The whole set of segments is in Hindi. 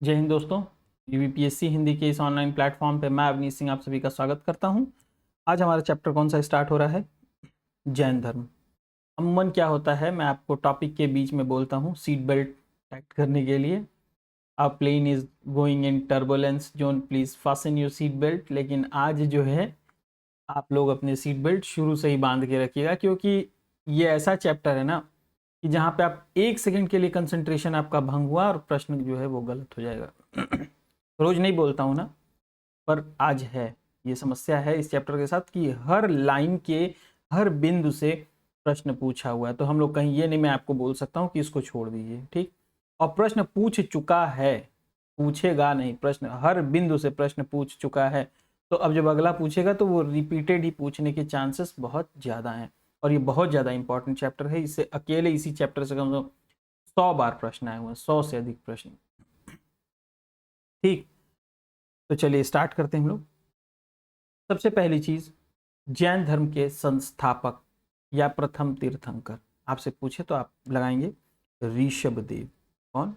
जय हिंद दोस्तों। यूपीएससी हिंदी के इस ऑनलाइन प्लेटफॉर्म पे मैं अवनीश सिंह आप सभी का स्वागत करता हूं। आज हमारा चैप्टर कौन सा स्टार्ट हो रहा है? जैन धर्म। अमूमन क्या होता है, मैं आपको टॉपिक के बीच में बोलता हूं सीट बेल्ट टाइट करने के लिए। A plane is going in turbulence zone, please fasten your seat belt. लेकिन आज जो है आप लोग अपने सीट बेल्ट शुरू से ही बांध के रखिएगा, क्योंकि ये ऐसा चैप्टर है ना कि जहाँ पे आप एक सेकंड के लिए कंसंट्रेशन आपका भंग हुआ और प्रश्न जो है वो गलत हो जाएगा। रोज नहीं बोलता हूँ ना, पर आज है ये समस्या है इस चैप्टर के साथ कि हर लाइन के हर बिंदु से प्रश्न पूछा हुआ है। तो हम लोग कहीं ये नहीं, मैं आपको बोल सकता हूँ कि इसको छोड़ दीजिए, ठीक। और प्रश्न पूछ चुका है, पूछेगा नहीं, प्रश्न हर बिंदु से प्रश्न पूछ चुका है। तो अब जब अगला पूछेगा तो वो रिपीटेड ही पूछने के चांसेस बहुत ज़्यादा हैं। और ये बहुत ज़्यादा इंपॉर्टेंट चैप्टर है। इससे अकेले इसी चैप्टर से कम से कम 100 बार प्रश्न आए हुए हैं, 100 से अधिक प्रश्न, ठीक। तो चलिए स्टार्ट करते हैं हम लोग। सबसे पहली चीज, जैन धर्म के संस्थापक या प्रथम तीर्थंकर आपसे पूछे तो आप लगाएंगे ऋषभदेव। कौन?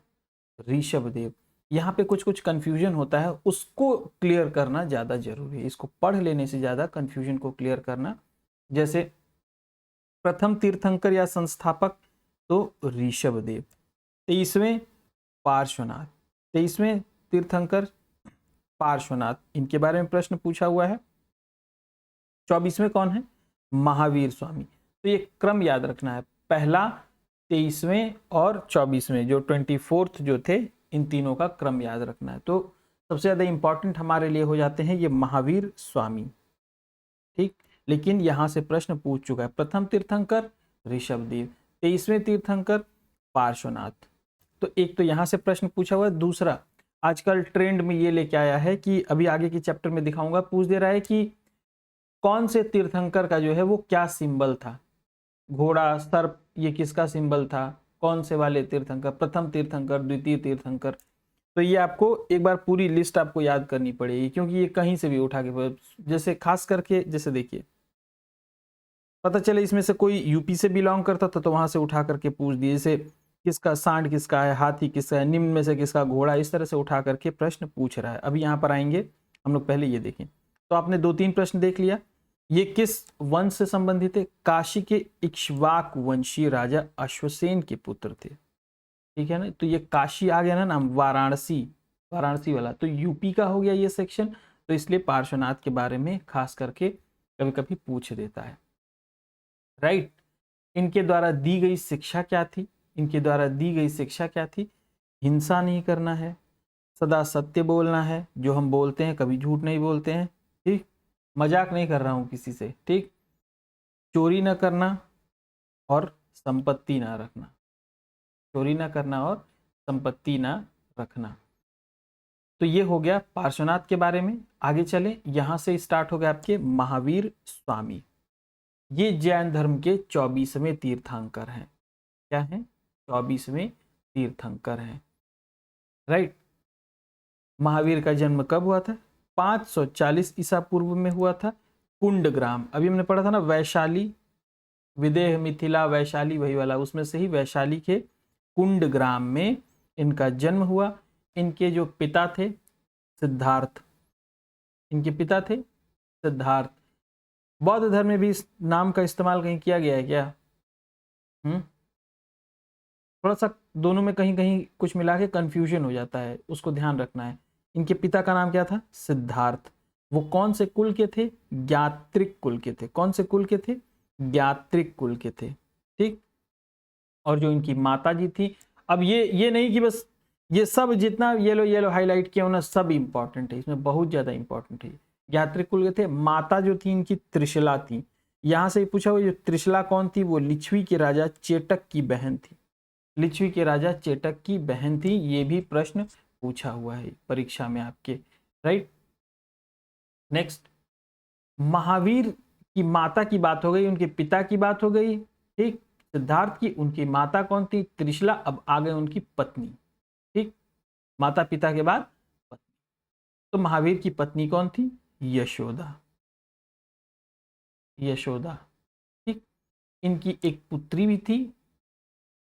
ऋषभदेव। यहाँ पे कुछ कुछ कंफ्यूजन होता है, उसको क्लियर करना ज़्यादा जरूरी है। इसको पढ़ लेने से ज़्यादा कंफ्यूजन को क्लियर करना। जैसे प्रथम तीर्थंकर या संस्थापक तो ऋषभदेव। 23वें पार्श्वनाथ, 23वें तीर्थंकर पार्श्वनाथ, इनके बारे में प्रश्न पूछा हुआ है। 24वें कौन है? महावीर स्वामी। तो ये क्रम याद रखना है, पहला 23वें और 24वें, जो 24th जो थे, इन तीनों का क्रम याद रखना है। तो सबसे ज़्यादा इंपॉर्टेंट हमारे लिए हो जाते हैं ये महावीर स्वामी, ठीक। लेकिन यहाँ से प्रश्न पूछ चुका है, प्रथम तीर्थंकर ऋषभदेव, 23वें तीर्थंकर पार्श्वनाथ। तो एक तो यहाँ से प्रश्न पूछा हुआ है। दूसरा, आजकल ट्रेंड में ये लेके आया है कि अभी आगे के चैप्टर में दिखाऊंगा, पूछ दे रहा है कि कौन से तीर्थंकर का जो है वो क्या सिंबल था। घोड़ा, सर्प, ये किसका सिंबल था? कौन से वाले तीर्थंकर? प्रथम तीर्थंकर, द्वितीय तीर्थंकर। तो ये आपको एक बार पूरी लिस्ट आपको याद करनी पड़ेगी, क्योंकि ये कहीं से भी उठा के, जैसे खास करके जैसे देखिए, पता चले इसमें से कोई यूपी से बिलोंग करता था तो वहां से उठा करके पूछ दिए, जैसे किसका सांड किसका है, हाथी किसका है, निम्न में से किसका घोड़ा, इस तरह से उठा करके प्रश्न पूछ रहा है। अभी यहाँ पर आएंगे हम लोग, पहले ये देखें। तो आपने 2-3 प्रश्न देख लिया। ये किस वंश से संबंधित है? काशी के इक्ष्वाकु वंशीय राजा अश्वसेन के पुत्र थे, ठीक है ना। तो ये काशी आ गया ना नाम, वाराणसी, वाराणसी वाला, तो यूपी का हो गया ये सेक्शन। तो इसलिए पार्श्वनाथ के बारे में खास करके कभी कभी पूछ देता है, राइट। इनके द्वारा दी गई शिक्षा क्या थी? इनके द्वारा दी गई शिक्षा क्या थी? हिंसा नहीं करना है, सदा सत्य बोलना है, जो हम बोलते हैं कभी झूठ नहीं बोलते हैं, ठीक। मजाक नहीं कर रहा हूं किसी से, ठीक। चोरी न करना और संपत्ति ना रखना, चोरी ना करना और संपत्ति ना रखना। तो ये हो गया पार्श्वनाथ के बारे में। आगे चले, यहां से स्टार्ट हो गया आपके महावीर स्वामी। ये जैन धर्म के 24वें तीर्थंकर हैं। क्या है? 24वें तीर्थंकर हैं, राइट। महावीर का जन्म कब हुआ था? 540 ईसा पूर्व में हुआ था, कुंडग्राम। अभी हमने पढ़ा था ना वैशाली, विदेह मिथिला वैशाली, वही वाला, उसमें से ही वैशाली के कुंडग्राम में इनका जन्म हुआ। इनके जो पिता थे सिद्धार्थ, इनके पिता थे सिद्धार्थ। बौद्ध धर्म में भी इस नाम का इस्तेमाल कहीं किया गया है क्या? थोड़ा सा दोनों में कहीं कहीं कुछ मिला के कंफ्यूजन हो जाता है, उसको ध्यान रखना है। इनके पिता का नाम क्या था? सिद्धार्थ। वो कौन से कुल के थे? ज्ञात्रिक कुल के थे। कौन से कुल के थे? ज्ञात्रिक कुल के थे, ठीक। और जो इनकी माता जी थी, अब ये नहीं कि बस ये सब जितना येलो येलो हाईलाइट किया होना सब इंपॉर्टेंट है, इसमें बहुत ज्यादा इंपॉर्टेंट है। ज्ञात्रिक कुल के थे। माता जो थी इनकी त्रिशला थी। यहां से पूछा हुआ, जो त्रिशला कौन थी? वो लिच्छवी के राजा चेटक की बहन थी। लिच्छवी के राजा चेटक की बहन थी। ये भी प्रश्न पूछा हुआ है परीक्षा में आपके, राइट। नेक्स्ट, महावीर की माता की बात हो गई, उनके पिता की बात हो गई, ठीक। सिद्धार्थ की, उनकी माता कौन थी? त्रिशला। अब आ गए उनकी पत्नी, ठीक। माता पिता के बाद पत्नी। तो महावीर की पत्नी कौन थी? यशोदा, यशोदा, ठीक। इनकी एक पुत्री भी थी,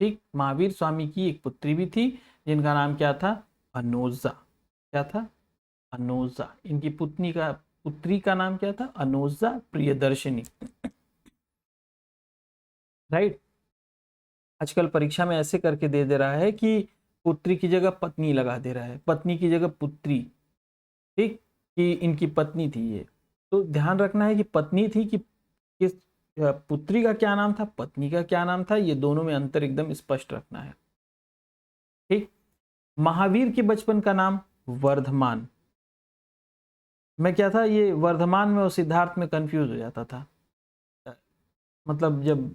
ठीक। महावीर स्वामी की एक पुत्री भी थी, जिनका नाम क्या था? अनोजा। क्या था? अनोजा। इनकी पुत्री का नाम क्या था? अनोजा प्रियदर्शनी। राइट। आजकल परीक्षा में ऐसे करके दे रहा है कि पुत्री की जगह पत्नी लगा दे रहा है, पत्नी की जगह पुत्री। ठीक, कि इनकी पत्नी थी ये। तो ध्यान रखना है कि पत्नी थी कि किस पुत्री का क्या नाम था, पत्नी का क्या नाम था, ये दोनों में अंतर एकदम स्पष्ट रखना है। ठीक। महावीर के बचपन का नाम वर्धमान। मैं क्या था, ये वर्धमान में और सिद्धार्थ में कंफ्यूज हो जाता था। मतलब जब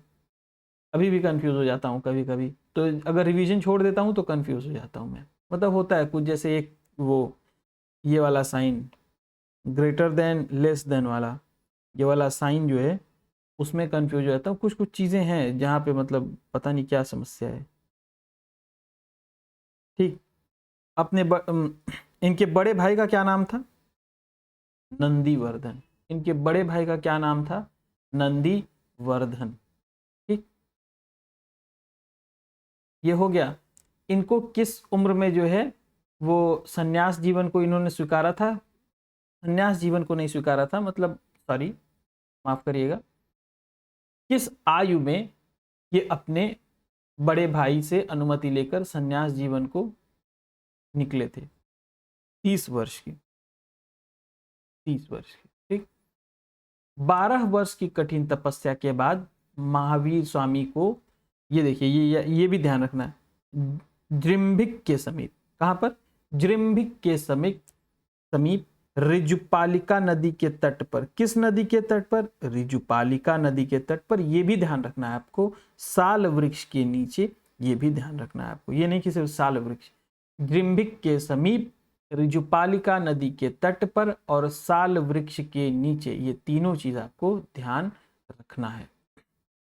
अभी भी कंफ्यूज हो जाता हूँ कभी कभी, तो अगर रिवीजन छोड़ देता हूँ तो कंफ्यूज हो जाता हूँ मैं। मतलब होता है कुछ, जैसे एक वो ये वाला sign greater than less than वाला, ये वाला साइन जो है उसमें कंफ्यूज हो जाता हूँ। कुछ कुछ चीज़ें हैं जहाँ पे मतलब पता नहीं क्या समस्या है। ठीक। इनके बड़े भाई का क्या नाम था? नंदीवर्धन। इनके बड़े भाई का क्या नाम था? नंदीवर्धन। ठीक, ये हो गया। इनको किस उम्र में जो है वो संन्यास जीवन को इन्होंने स्वीकारा था? संन्यास जीवन को नहीं स्वीकारा था, मतलब सॉरी, माफ करिएगा। किस आयु में ये अपने बड़े भाई से अनुमति लेकर संन्यास जीवन को निकले थे? 30 वर्ष की। 30 वर्ष की। ठीक। 12 वर्ष की कठिन तपस्या के बाद महावीर स्वामी को, ये देखिए, ये भी ध्यान रखना है, जृंभिक के समीप, कहां पर? जृंभिक के समीप समीप ऋजुपालिका नदी के तट पर। किस नदी के तट पर? ऋजुपालिका नदी के तट पर। यह भी ध्यान रखना है आपको, साल वृक्ष के नीचे। ये भी ध्यान रखना है आपको, ये नहीं कि सिर्फ साल वृक्ष। जृंभिक के समीप, ऋजुपालिका नदी के तट पर और साल वृक्ष के नीचे, ये तीनों चीज आपको ध्यान रखना है।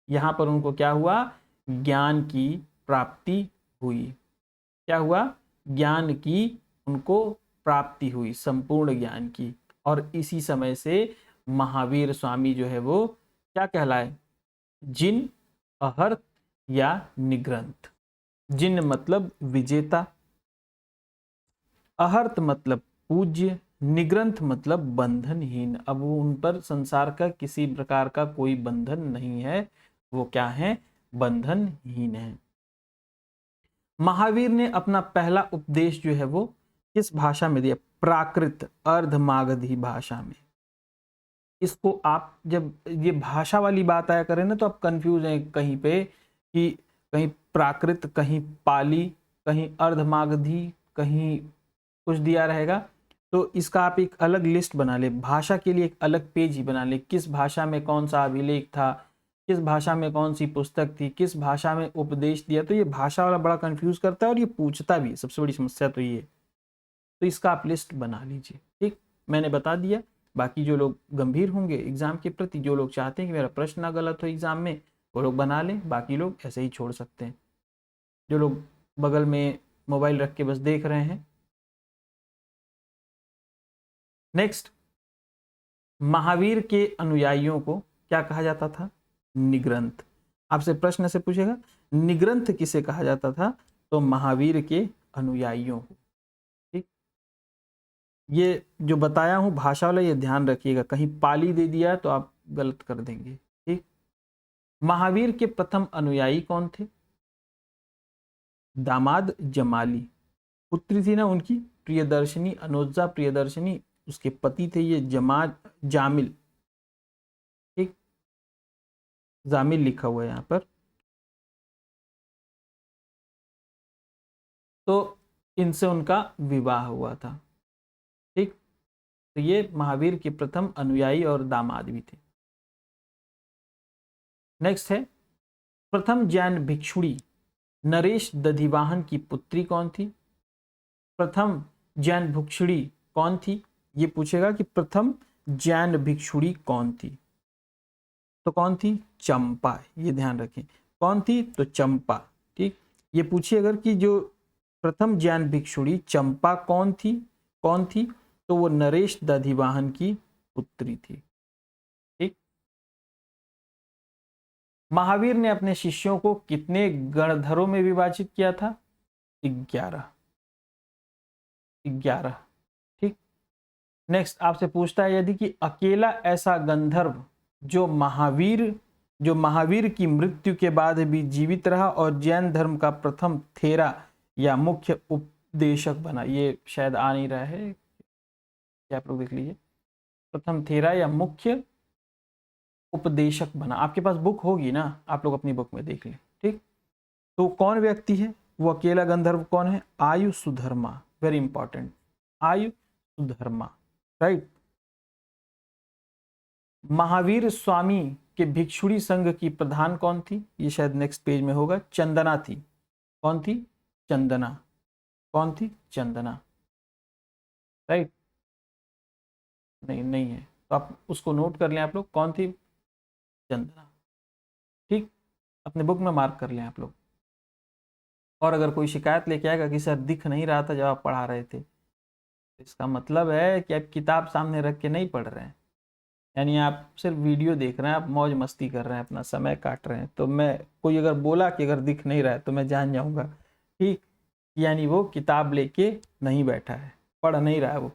यहां पर उनको क्या हुआ? ज्ञान की प्राप्ति हुई। क्या हुआ? ज्ञान की उनको प्राप्ति हुई, संपूर्ण ज्ञान की। और इसी समय से महावीर स्वामी जो है वो क्या कहलाए? जिन, अहर्त या निग्रंथ। जिन मतलब विजेता, अहर्त मतलब पूज्य, निग्रंथ मतलब बंधनहीन। अब उन पर संसार का किसी प्रकार का कोई बंधन नहीं है, वो क्या है? बंधनहीन है। महावीर ने अपना पहला उपदेश जो है वो किस भाषा में दिया? प्राकृत अर्धमागधी भाषा में। इसको आप जब ये भाषा वाली बात आया करें ना, तो आप कंफ्यूज हैं कहीं पे कि कहीं प्राकृत, कहीं पाली, कहीं अर्धमागधी, कहीं कुछ दिया रहेगा। तो इसका आप एक अलग लिस्ट बना ले, भाषा के लिए एक अलग पेज ही बना ले, किस भाषा में कौन सा अभिलेख था, किस भाषा में कौन सी पुस्तक थी, किस भाषा में उपदेश दिया। तो ये भाषा वाला बड़ा कंफ्यूज करता है और ये पूछता भी है, सबसे बड़ी समस्या तो ये। तो इसका आप लिस्ट बना लीजिए। ठीक, मैंने बता दिया। बाकी जो लोग गंभीर होंगे एग्जाम के प्रति, जो लोग चाहते हैं कि मेरा प्रश्न ना गलत हो एग्जाम में, वो लोग बना लें, बाकी लोग ऐसे ही छोड़ सकते हैं। जो लोग बगल में मोबाइल रख के बस देख रहे हैं। नेक्स्ट, महावीर के अनुयायियों को क्या कहा जाता था? निग्रंथ। आपसे प्रश्न ऐसे पूछेगा, निग्रंथ किसे कहा जाता था? तो महावीर के अनुयायियों को। ठीक, ये जो बताया हूं भाषा वाला, ये ध्यान रखिएगा, कहीं पाली दे दिया तो आप गलत कर देंगे। ठीक। महावीर के प्रथम अनुयायी कौन थे? दामाद जमाली। पुत्री थी ना उनकी प्रियदर्शनी, अनोजा प्रियदर्शनी, उसके पति थे ये जामिल। ठीक, जामिल लिखा हुआ है यहाँ पर। तो इनसे उनका विवाह हुआ था। ठीक, तो ये महावीर के प्रथम अनुयायी और दामाद भी थे। नेक्स्ट है, प्रथम जैन भिक्षुणी नरेश दधिवाहन की पुत्री कौन थी? प्रथम जैन भिक्षुणी कौन थी? ये पूछेगा कि प्रथम जैन भिक्षुणी कौन थी। तो कौन थी? चंपा। ये ध्यान रखें, कौन थी? तो चंपा। ठीक, ये पूछिए अगर कि जो प्रथम जैन भिक्षुणी चंपा कौन थी, कौन थी, तो वो नरेश दधिवाहन की पुत्री थी। ठीक। महावीर ने अपने शिष्यों को कितने गणधरों में विभाजित किया था? 11। 11। ठीक, नेक्स्ट आपसे पूछता है यदि कि अकेला ऐसा गंधर्व जो महावीर की मृत्यु के बाद भी जीवित रहा और जैन धर्म का प्रथम थेरा या मुख्य उपदेशक बना। ये शायद आ नहीं रहा है, क्या आप लोग देख लीजिए। प्रथम थेरा या मुख्य उपदेशक बना। आपके पास बुक होगी ना, आप लोग अपनी बुक में देख लें। ठीक, तो कौन व्यक्ति है वो अकेला गंधर्व? कौन है? आयु सुधर्मा, वेरी इंपॉर्टेंट, आयु सुधर्मा, राइट। महावीर स्वामी के भिक्षुणी संघ की प्रधान कौन थी? ये शायद नेक्स्ट पेज में होगा। चंदना थी। कौन थी? चंदना। कौन थी? चंदना, राइट। नहीं है तो आप उसको नोट कर लें आप लोग, कौन थी? चंदना। ठीक, अपने बुक में मार्क कर लें आप लोग। और अगर कोई शिकायत लेके आएगा कि सर दिख नहीं रहा था जब आप पढ़ा रहे थे, तो इसका मतलब है कि आप किताब सामने रख के नहीं पढ़ रहे हैं, यानी आप सिर्फ वीडियो देख रहे हैं, आप मौज मस्ती कर रहे हैं, अपना समय काट रहे हैं। तो मैं कोई अगर बोला कि अगर दिख नहीं रहा है तो मैं जान जाऊंगा, ठीक, यानी वो किताब लेके नहीं बैठा है, पढ़ नहीं रहा है, वो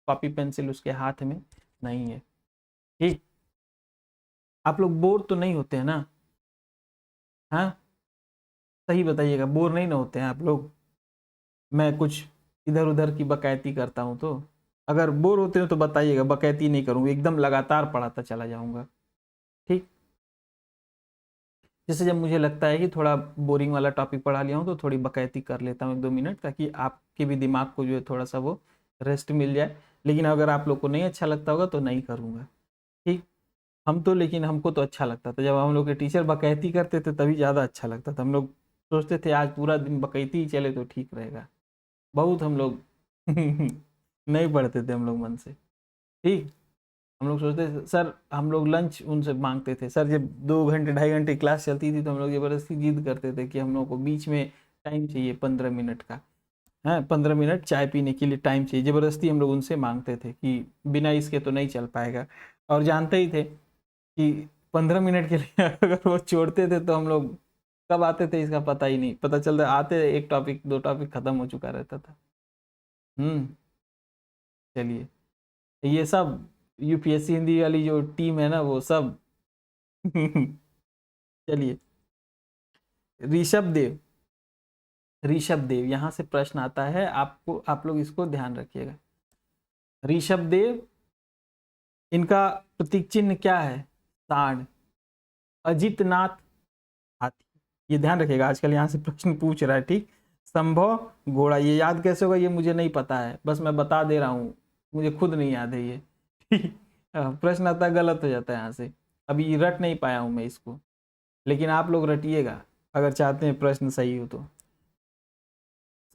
कॉपी पेंसिल उसके हाथ में नहीं है। ठीक, आप लोग बोर तो नहीं होते हैं ना? हाँ, सही बताइएगा, बोर नहीं ना होते हैं आप लोग? मैं कुछ इधर उधर की बकैती करता हूँ तो अगर बोर होते हो तो बताइएगा, बकैती नहीं करूँगा, एकदम लगातार पढ़ाता चला जाऊँगा। ठीक, जैसे जब मुझे लगता है कि थोड़ा बोरिंग वाला टॉपिक पढ़ा लिया हूँ तो थोड़ी बकैती कर लेता हूँ 1-2 मिनट, ताकि आपके भी दिमाग को जो है थोड़ा सा वो रेस्ट मिल जाए। लेकिन अगर आप लोग को नहीं अच्छा लगता होगा तो नहीं करूँगा। ठीक, लेकिन हमको तो अच्छा लगता था जब हम लोग के टीचर बकैती करते थे, तभी ज़्यादा अच्छा लगता था। हम लोग सोचते थे आज पूरा दिन बकैती ही चले तो ठीक रहेगा। बहुत हम लोग नहीं पढ़ते थे हम लोग मन से। ठीक, हम लोग सोचते थे सर, हम लोग लंच उनसे मांगते थे। सर जब 2 घंटे 2.5 घंटे क्लास चलती थी तो हम लोग ज़बरदस्ती जिद करते थे कि हम लोग को बीच में टाइम चाहिए 15 मिनट का, है 15 मिनट चाय पीने के लिए टाइम चाहिए। ज़बरदस्ती हम लोग उनसे मांगते थे कि बिना इसके तो नहीं चल पाएगा। और जानते ही थे कि 15 मिनट के लिए अगर वो छोड़ते थे तो हम लोग कब आते थे इसका पता ही नहीं, पता चलता आते एक टॉपिक 2 टॉपिक खत्म हो चुका रहता था। चलिए, ये सब यूपीएससी हिंदी वाली जो टीम है ना वो सब चलिए, ऋषभ देव यहाँ से प्रश्न आता है आपको, आप लोग इसको ध्यान रखिएगा। ऋषभ देव, इनका प्रतीक चिन्ह क्या है? सांड। अजितनाथ, हाथी। ये ध्यान रखिएगा, आजकल यहाँ से प्रश्न पूछ रहा है। ठीक, संभव, घोड़ा। ये याद कैसे होगा ये मुझे नहीं पता है, बस मैं बता दे रहा हूँ, मुझे खुद नहीं याद है ये। प्रश्न आता गलत हो जाता है यहाँ से, अभी रट नहीं पाया हूँ मैं इसको, लेकिन आप लोग रटिएगा अगर चाहते हैं प्रश्न सही हो तो।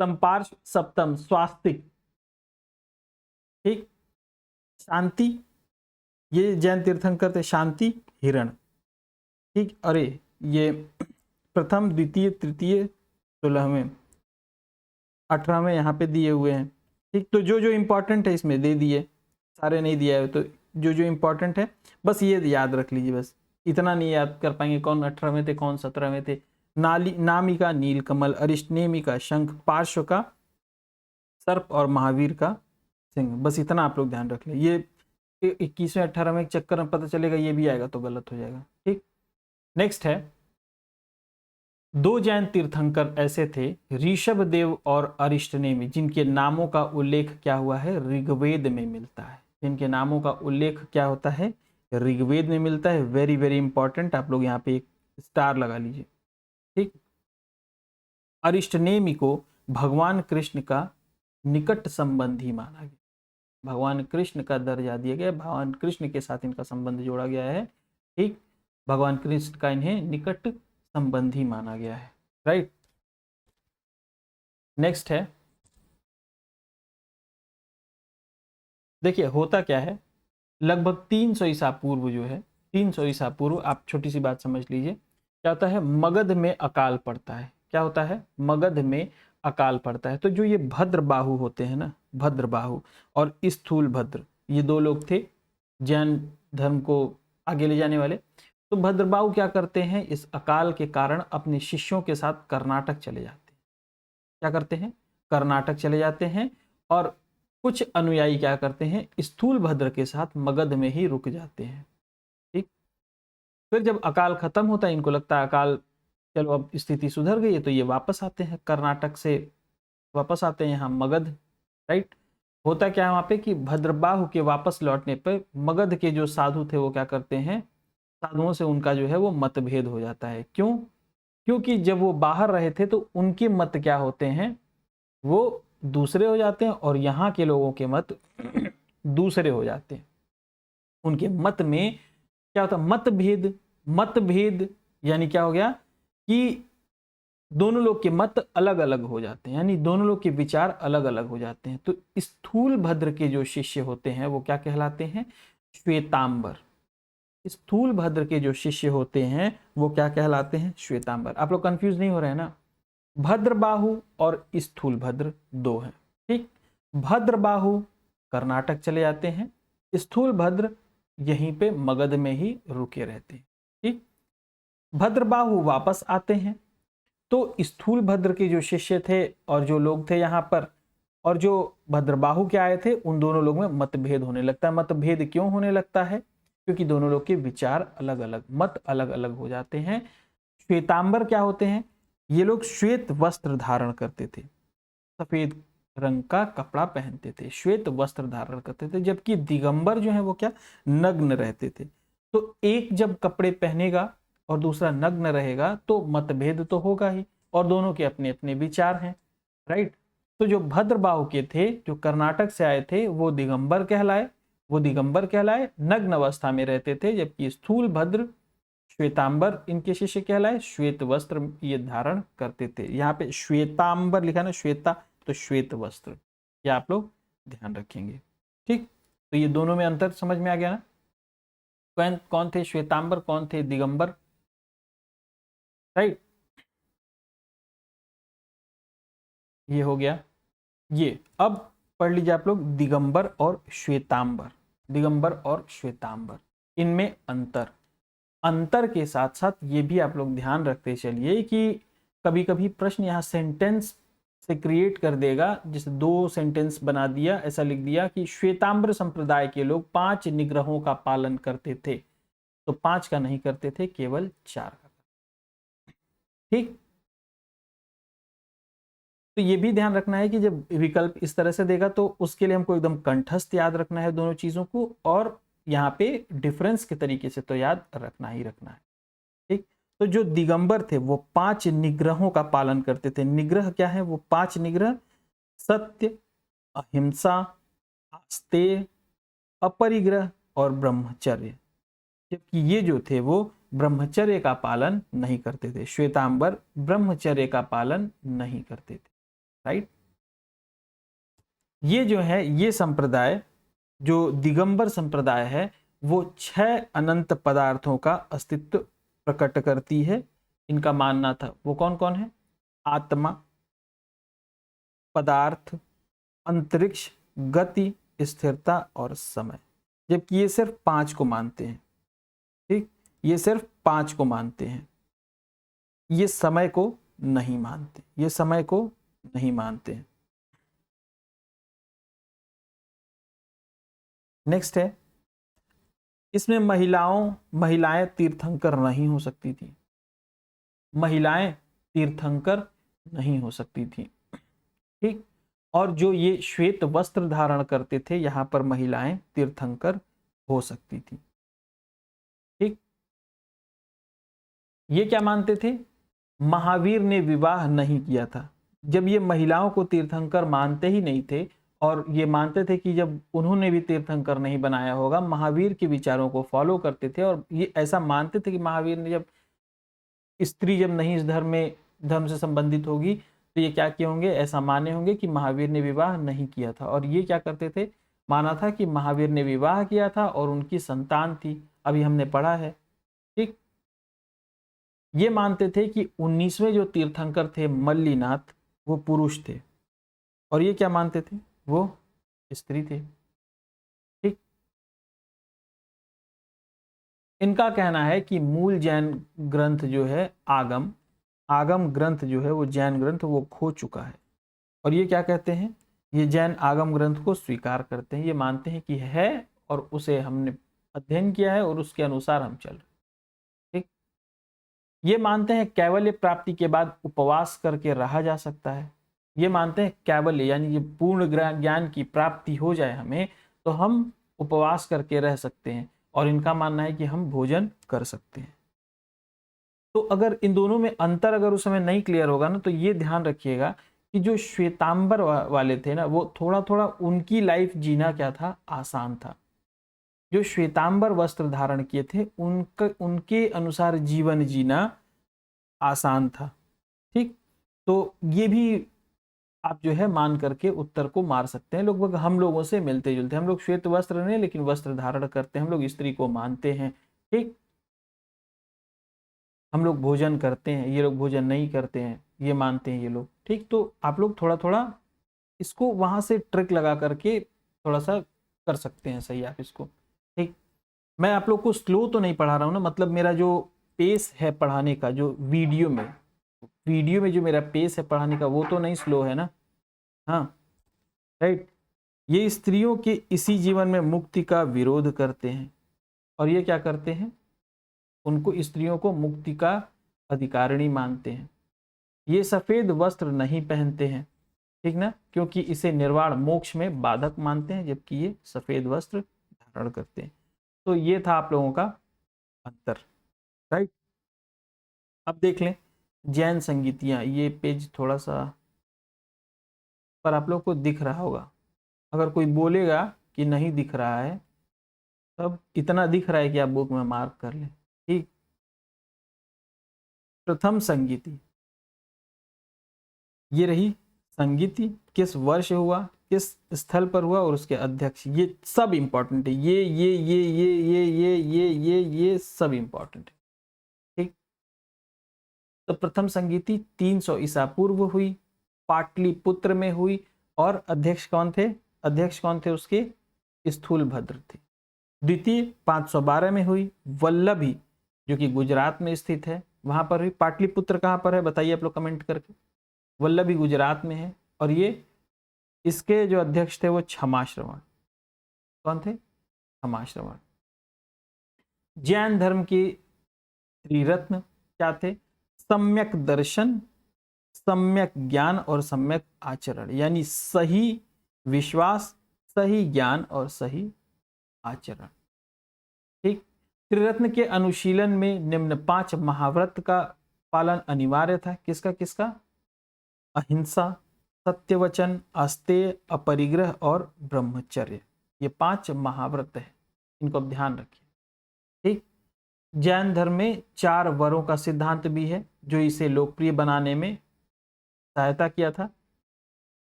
संपार्श्व सप्तम, स्वास्तिक। ठीक, शांति, ये जैन तीर्थंकर थे। शांति, हिरण। ठीक, अरे ये प्रथम, द्वितीय, तृतीय, 16वें, 18वें यहाँ पे दिए हुए हैं। ठीक, तो जो जो इम्पोर्टेंट है इसमें दे दिए, सारे नहीं दिया है, तो जो जो इम्पोर्टेंट है बस ये याद रख लीजिए। बस इतना नहीं याद कर पाएंगे कौन 18वें थे कौन 17वें थे। नामिका नीलकमल, अरिष्टनेमी का शंख, पार्श्व का सर्प और महावीर का सिंह। बस इतना आप लोग ध्यान रख लें। ये 21वें 18वें चक्कर में पता चलेगा, ये भी आएगा तो गलत हो जाएगा। ठीक, नेक्स्ट है, 2 जैन तीर्थंकर ऐसे थे, ऋषभ देव और अरिष्टनेमी, जिनके नामों का उल्लेख क्या हुआ है? ऋग्वेद में मिलता है। जिनके नामों का उल्लेख क्या होता है? ऋग्वेद में मिलता है। वेरी वेरी इंपॉर्टेंट, आप लोग यहाँ पे एक स्टार लगा लीजिए। ठीक, अरिष्टनेमी को भगवान कृष्ण का निकट संबंधी माना गया। भगवान कृष्ण का दर्जा दिया गया, भगवान कृष्ण के साथ इनका संबंध जोड़ा गया है। ठीक, भगवान कृष्ण का इन्हें निकट संबंधी माना गया है। राइट, नेक्स्ट है, देखिए होता क्या है, लगभग 300 ईसा पूर्व जो है, 300 ईसा पूर्व, आप छोटी सी बात समझ लीजिए, क्या होता है? मगध में अकाल पड़ता है। क्या होता है? मगध में अकाल पड़ता है। तो जो ये भद्रबाहु होते हैं ना, भद्रबाहु और स्थूल भद्र, ये 2 लोग थे जैन धर्म को आगे ले जाने वाले। तो भद्रबाहु क्या करते हैं? इस अकाल के कारण अपने शिष्यों के साथ कर्नाटक चले जाते हैं। क्या करते हैं? कर्नाटक चले जाते हैं और कुछ अनुयायी क्या करते हैं, स्थूल भद्र के साथ मगध में ही रुक जाते हैं। ठीक, फिर जब अकाल खत्म होता है, इनको लगता है अकाल चलो अब स्थिति सुधर गई है, तो ये वापस आते हैं, कर्नाटक से वापस आते हैं यहाँ मगध। राइट, होता क्या है वहां पे कि भद्रबाहु के वापस लौटने पर मगध के जो साधु थे वो क्या करते हैं, साधुओं से उनका जो है वो मतभेद हो जाता है। क्यों? क्योंकि जब वो बाहर रहे थे तो उनके मत क्या होते हैं, वो दूसरे हो जाते हैं, और यहाँ के लोगों के मत दूसरे हो जाते हैं। उनके मत में क्या होता है, मतभेद। मतभेद यानी क्या हो गया कि दोनों लोग के मत अलग अलग हो जाते हैं, यानी दोनों लोग के विचार अलग अलग हो जाते हैं। तो स्थूल भद्र के जो शिष्य होते हैं वो क्या कहलाते हैं, श्वेतांबर। स्थूल भद्र के जो शिष्य होते हैं वो क्या कहलाते हैं, श्वेतांबर। आप लोग कंफ्यूज नहीं हो रहे हैं ना, भद्रबाहु और स्थूल भद्र दो हैं। ठीक, भद्रबाहु कर्नाटक चले जाते हैं, स्थूल भद्र यहीं पे मगध में ही रुके रहते हैं। ठीक, भद्रबाहु वापस आते हैं, तो स्थूल भद्र के जो शिष्य थे और जो लोग थे यहाँ पर, और जो भद्रबाहु के आए थे, उन दोनों लोगों में मतभेद होने लगता है। मतभेद क्यों होने लगता है, क्योंकि दोनों लोग के विचार अलग अलग, मत अलग अलग हो जाते हैं। श्वेतांबर क्या होते हैं, ये लोग श्वेत वस्त्र धारण करते थे, सफेद रंग का कपड़ा पहनते थे, श्वेत वस्त्र धारण करते थे, जबकि दिगंबर जो है वो क्या, नग्न रहते थे। तो एक जब कपड़े पहनेगा और दूसरा नग्न रहेगा तो मतभेद तो होगा ही, और दोनों के अपने अपने विचार हैं। राइट, तो जो भद्रबाहु के थे, जो कर्नाटक से आए थे, वो दिगंबर कहलाए, नग्न अवस्था में रहते थे, जबकि स्थूल भद्र श्वेतांबर इनके शिष्य कहलाए, श्वेत वस्त्र ये धारण करते थे। यहाँ पे श्वेतांबर लिखा ना, श्वेता तो श्वेत वस्त्र, ये आप लोग ध्यान रखेंगे। ठीक, तो ये दोनों में अंतर समझ में आ गया ना, कौन थे श्वेतांबर, कौन थे दिगंबर। राइट, ये हो गया। ये अब पढ़ लीजिए आप लोग, दिगंबर और श्वेतांबर। दिगंबर और श्वेतांबर, इनमें अंतर के साथ साथ ये भी आप लोग ध्यान रखते चलिए कि कभी कभी प्रश्न यहाँ सेंटेंस से क्रिएट कर देगा, जैसे 2 सेंटेंस बना दिया, ऐसा लिख दिया कि श्वेतांबर संप्रदाय के लोग 5 निग्रहों का पालन करते थे, तो 5 का नहीं करते थे, केवल 4 का। ठीक, तो ये भी ध्यान रखना है कि जब विकल्प इस तरह से देगा तो उसके लिए हमको एकदम कंठस्थ याद रखना है दोनों चीजों को, और यहाँ पे डिफरेंस के तरीके से तो याद रखना ही रखना है। ठीक, तो जो दिगंबर थे वो 5 निग्रहों का पालन करते थे। निग्रह क्या है, वो 5 निग्रह, सत्य, अहिंसा, आस्तेय, अपरिग्रह और ब्रह्मचर्य। जबकि ये जो थे वो ब्रह्मचर्य का पालन नहीं करते थे। श्वेतांबर ब्रह्मचर्य का पालन नहीं करते थे। राइट, ये जो है, ये संप्रदाय जो दिगंबर संप्रदाय है वो 6 अनंत पदार्थों का अस्तित्व प्रकट करती है। इनका मानना था, वो कौन कौन है, आत्मा, पदार्थ, अंतरिक्ष, गति, स्थिरता और समय। जबकि ये सिर्फ 5 को मानते हैं। ठीक, ये सिर्फ 5 को मानते हैं, ये समय को नहीं मानते, ये समय को नहीं मानते हैं। नेक्स्ट है, इसमें महिलाएं तीर्थंकर नहीं हो सकती थी। महिलाएं तीर्थंकर नहीं हो सकती थी। ठीक, और जो ये श्वेत वस्त्र धारण करते थे, यहां पर महिलाएं तीर्थंकर हो सकती थी। ठीक, ये क्या मानते थे, महावीर ने विवाह नहीं किया था। जब ये महिलाओं को तीर्थंकर मानते ही नहीं थे, और ये मानते थे कि जब उन्होंने भी तीर्थंकर नहीं बनाया होगा, महावीर के विचारों को फॉलो करते थे, और ये ऐसा मानते थे कि महावीर ने जब स्त्री जब नहीं इस धर्म से संबंधित होगी तो ये क्या किए होंगे, ऐसा माने होंगे कि महावीर ने विवाह नहीं किया था। और ये क्या करते थे, माना था कि महावीर ने विवाह किया था और उनकी संतान थी, अभी हमने पढ़ा है। ठीक, ये मानते थे कि 19वें जो तीर्थंकर थे मल्लीनाथ, वो पुरुष थे, और ये क्या मानते थे, वो स्त्री थे। ठीक, इनका कहना है कि मूल जैन ग्रंथ जो है आगम ग्रंथ जो है वो जैन ग्रंथ वो खो चुका है। और ये क्या कहते हैं, ये जैन आगम ग्रंथ को स्वीकार करते हैं, ये मानते हैं कि है और उसे हमने अध्ययन किया है और उसके अनुसार हम चल रहे हैं। ठीक, ये मानते हैं कैवल्य प्राप्ति के बाद उपवास करके रहा जा सकता है। ये मानते हैं कैवल्य यानी ये पूर्ण ज्ञान की प्राप्ति हो जाए हमें तो हम उपवास करके रह सकते हैं, और इनका मानना है कि हम भोजन कर सकते हैं। तो अगर इन दोनों में अंतर अगर उस समय नहीं क्लियर होगा ना, तो ये ध्यान रखिएगा कि जो श्वेतांबर वाले थे ना, वो थोड़ा थोड़ा उनकी लाइफ जीना क्या था, आसान था। जो श्वेतांबर वस्त्र धारण किए थे उनके अनुसार जीवन जीना आसान था। ठीक, तो ये भी आप जो है मान करके उत्तर को मार सकते हैं। लगभग हम लोगों से मिलते जुलते, हम लोग श्वेत वस्त्र नहीं लेकिन वस्त्र धारण करते हैं, हम लोग स्त्री को मानते हैं। ठीक, हम लोग भोजन करते हैं, ये लोग भोजन नहीं करते हैं, ये मानते हैं ये लोग। ठीक, तो आप लोग थोड़ा थोड़ा इसको वहां से ट्रिक लगा करके थोड़ा सा कर सकते हैं सही आप इसको। ठीक, मैं आप लोग को स्लो तो नहीं पढ़ा रहा हूँ ना, मतलब मेरा जो पेस है पढ़ाने का, जो वीडियो में जो मेरा पेस है पढ़ाने का, वो तो नहीं स्लो है ना। हाँ, राइट। ये स्त्रियों के इसी जीवन में मुक्ति का विरोध करते हैं, और ये क्या करते हैं, उनको स्त्रियों को मुक्ति का अधिकारिणी मानते हैं। ये सफेद वस्त्र नहीं पहनते हैं, ठीक ना, क्योंकि इसे निर्वाण मोक्ष में बाधक मानते हैं, जबकि ये सफेद वस्त्र धारण करते हैं। तो ये था आप लोगों का अंतर, राइट। अब देख लें जैन संगीतियां, ये पेज थोड़ा सा पर आप लोग को दिख रहा होगा। अगर कोई बोलेगा कि नहीं दिख रहा है, तब इतना दिख रहा है कि आप बुक में मार्क कर लें। ठीक, प्रथम संगीति, ये रही संगीति, किस वर्ष हुआ, किस स्थल पर हुआ, और उसके अध्यक्ष, ये सब इंपॉर्टेंट है। ये सब इंपॉर्टेंट है। ठीक, तो प्रथम संगीति 300 ईसा पूर्व हुई, पाटलिपुत्र में हुई, और अध्यक्ष कौन थे, उसके स्थूलभद्र थे। द्वितीय 512 में हुई, वल्लभी जो कि गुजरात में स्थित है वहां पर हुई। पाटलिपुत्र कहां पर है बताइए आप लोग कमेंट करके। वल्लभी गुजरात में है, और ये इसके जो अध्यक्ष थे वो क्षमाश्रवण, कौन थे, क्षमाश्रवण। जैन धर्म के त्रिरत्न क्या थे, सम्यक दर्शन, सम्यक ज्ञान और सम्यक आचरण, यानी सही विश्वास, सही ज्ञान और सही आचरण। ठीक, त्रिरत्न के अनुशीलन में निम्न 5 महाव्रत का पालन अनिवार्य था। किसका किसका, अहिंसा, सत्यवचन, अस्तेय, अपरिग्रह और ब्रह्मचर्य। ये 5 महाव्रत है, इनको अब ध्यान रखिए। ठीक, जैन धर्म में 4 वरों का सिद्धांत भी है जो इसे लोकप्रिय बनाने में सहायता किया था।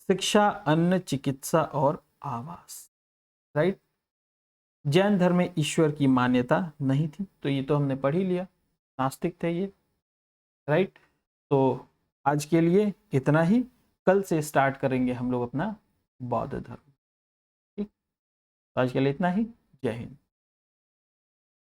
शिक्षा, अन्न, चिकित्सा और आवास, राइट। जैन धर्म में ईश्वर की मान्यता नहीं थी, तो ये तो हमने पढ़ ही लिया, नास्तिक थे ये, राइट। तो आज के लिए इतना ही, कल से स्टार्ट करेंगे हम लोग अपना बौद्ध धर्म। ठीक, तो आज के लिए इतना ही। जय हिंद।